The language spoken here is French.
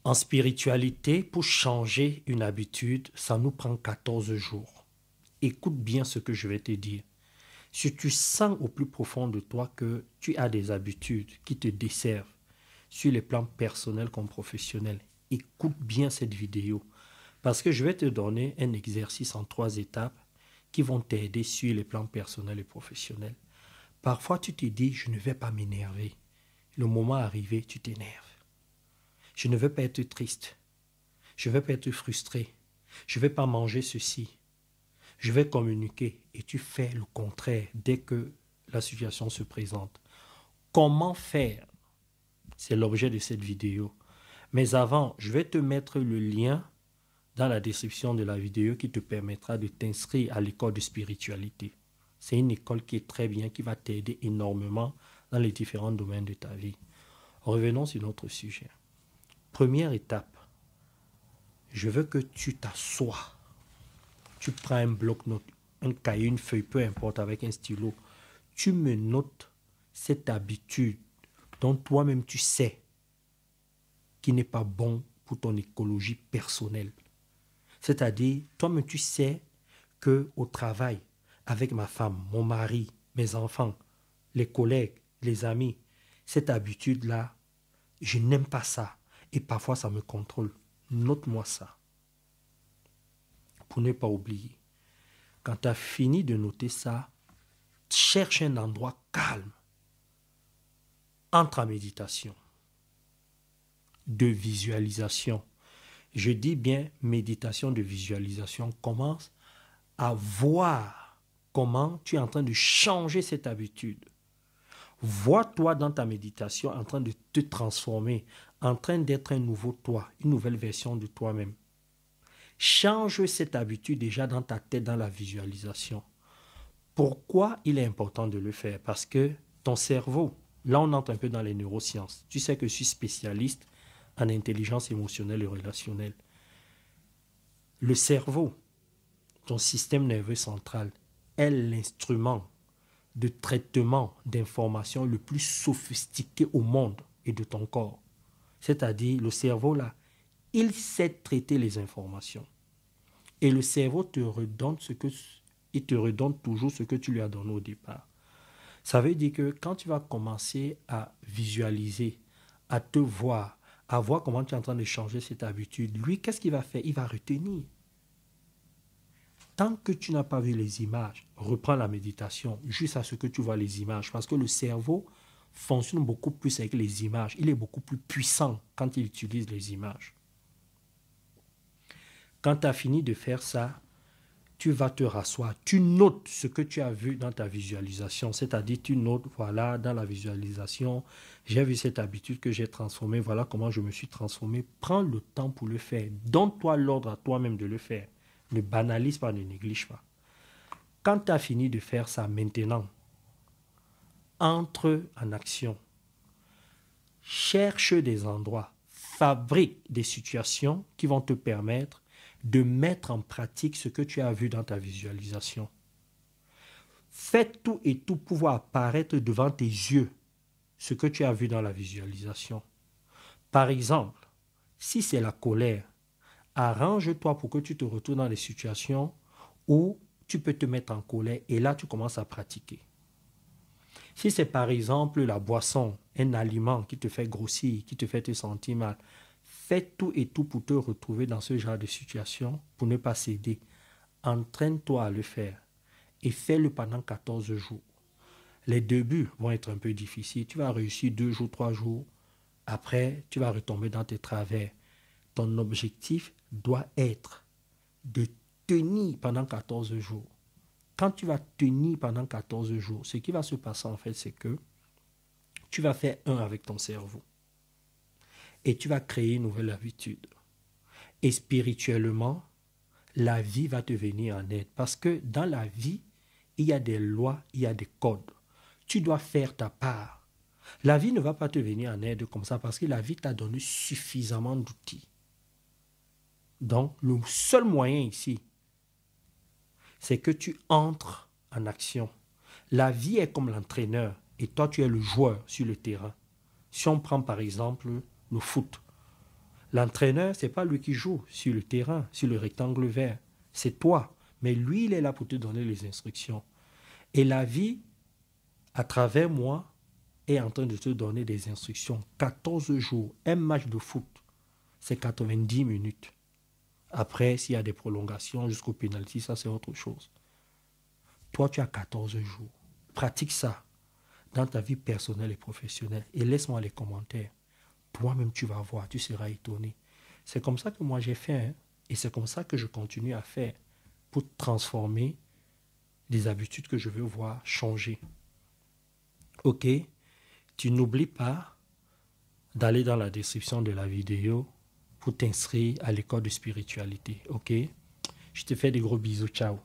En spiritualité, pour changer une habitude, ça nous prend 14 jours. Écoute bien ce que je vais te dire. Si tu sens au plus profond de toi que tu as des habitudes qui te desservent sur les plans personnels comme professionnels, écoute bien cette vidéo parce que je vais te donner un exercice en 3 étapes qui vont t'aider sur les plans personnels et professionnels. Parfois, tu te dis, je ne vais pas m'énerver. Le moment arrivé, tu t'énerves. Je ne veux pas être triste. Je ne veux pas être frustré. Je ne vais pas manger ceci. Je vais communiquer et tu fais le contraire dès que la situation se présente. Comment faire? C'est l'objet de cette vidéo. Mais avant, je vais te mettre le lien dans la description de la vidéo qui te permettra de t'inscrire à l'école de spiritualité. C'est une école qui est très bien, qui va t'aider énormément dans les différents domaines de ta vie. Revenons sur notre sujet. Première étape, je veux que tu t'assoies. Tu prends un bloc-notes, un cahier, une feuille, peu importe, avec un stylo. Tu me notes cette habitude dont toi-même tu sais qui n'est pas bon pour ton écologie personnelle. C'est-à-dire, toi-même tu sais qu'au travail, avec ma femme, mon mari, mes enfants, les collègues, les amis, cette habitude-là, je n'aime pas ça. Et parfois, ça me contrôle. Note-moi ça. Pour ne pas oublier. Quand tu as fini de noter ça, cherche un endroit calme. Entre en méditation. De visualisation. Je dis bien méditation de visualisation. Commence à voir comment tu es en train de changer cette habitude. Vois-toi dans ta méditation en train de te transformer, en train d'être un nouveau toi, une nouvelle version de toi-même. Change cette habitude déjà dans ta tête, dans la visualisation. Pourquoi il est important de le faire? Parce que ton cerveau, là on entre un peu dans les neurosciences. Tu sais que je suis spécialiste en intelligence émotionnelle et relationnelle. Le cerveau, ton système nerveux central, est l'instrument de traitement d'informations le plus sophistiqué au monde et de ton corps. C'est-à-dire, le cerveau, là, il sait traiter les informations. Et le cerveau te redonne il te redonne toujours ce que tu lui as donné au départ. Ça veut dire que quand tu vas commencer à visualiser, à te voir, à voir comment tu es en train de changer cette habitude, lui, qu'est-ce qu'il va faire? Il va retenir. Tant que tu n'as pas vu les images, reprends la méditation juste à ce que tu vois les images. Parce que le cerveau fonctionne beaucoup plus avec les images. Il est beaucoup plus puissant quand il utilise les images. Quand tu as fini de faire ça, tu vas te rasseoir. Tu notes ce que tu as vu dans ta visualisation. C'est-à-dire, tu notes, voilà, dans la visualisation, j'ai vu cette habitude que j'ai transformée. Voilà comment je me suis transformé. Prends le temps pour le faire. Donne-toi l'ordre à toi-même de le faire. Ne banalise pas, ne néglige pas. Quand tu as fini de faire ça maintenant, entre en action. Cherche des endroits, fabrique des situations qui vont te permettre de mettre en pratique ce que tu as vu dans ta visualisation. Fais tout et tout pour voir apparaître devant tes yeux ce que tu as vu dans la visualisation. Par exemple, si c'est la colère, arrange-toi pour que tu te retrouves dans des situations où tu peux te mettre en colère et là tu commences à pratiquer. Si c'est par exemple la boisson, un aliment qui te fait grossir, qui te fait te sentir mal, fais tout et tout pour te retrouver dans ce genre de situation, pour ne pas céder. Entraîne-toi à le faire et fais-le pendant 14 jours. Les débuts vont être un peu difficiles. Tu vas réussir 2 jours, 3 jours. Après, tu vas retomber dans tes travers. Ton objectif doit être de tenir pendant 14 jours. Quand tu vas tenir pendant 14 jours, ce qui va se passer en fait, c'est que tu vas faire un avec ton cerveau. Et tu vas créer une nouvelle habitude. Et spirituellement, la vie va te venir en aide. Parce que dans la vie, il y a des lois, il y a des codes. Tu dois faire ta part. La vie ne va pas te venir en aide comme ça parce que la vie t'a donné suffisamment d'outils. Donc, le seul moyen ici, c'est que tu entres en action. La vie est comme l'entraîneur et toi, tu es le joueur sur le terrain. Si on prend par exemple le foot, L'entraîneur, ce n'est pas lui qui joue sur le terrain, sur le rectangle vert. C'est toi. Mais lui, il est là pour te donner les instructions. Et la vie, à travers moi, est en train de te donner des instructions. 14 jours, un match de foot, c'est 90 minutes. Après, s'il y a des prolongations jusqu'au pénalty, ça c'est autre chose. Toi, tu as 14 jours. Pratique ça dans ta vie personnelle et professionnelle. Et laisse-moi les commentaires. Toi-même, tu vas voir, tu seras étonné. C'est comme ça que moi j'ai fait. Hein, et c'est comme ça que je continue à faire pour transformer des habitudes que je veux voir changer. Ok? Tu n'oublies pas d'aller dans la description de la vidéo pour t'inscrire à l'école de spiritualité. Ok? Je te fais des gros bisous. Ciao.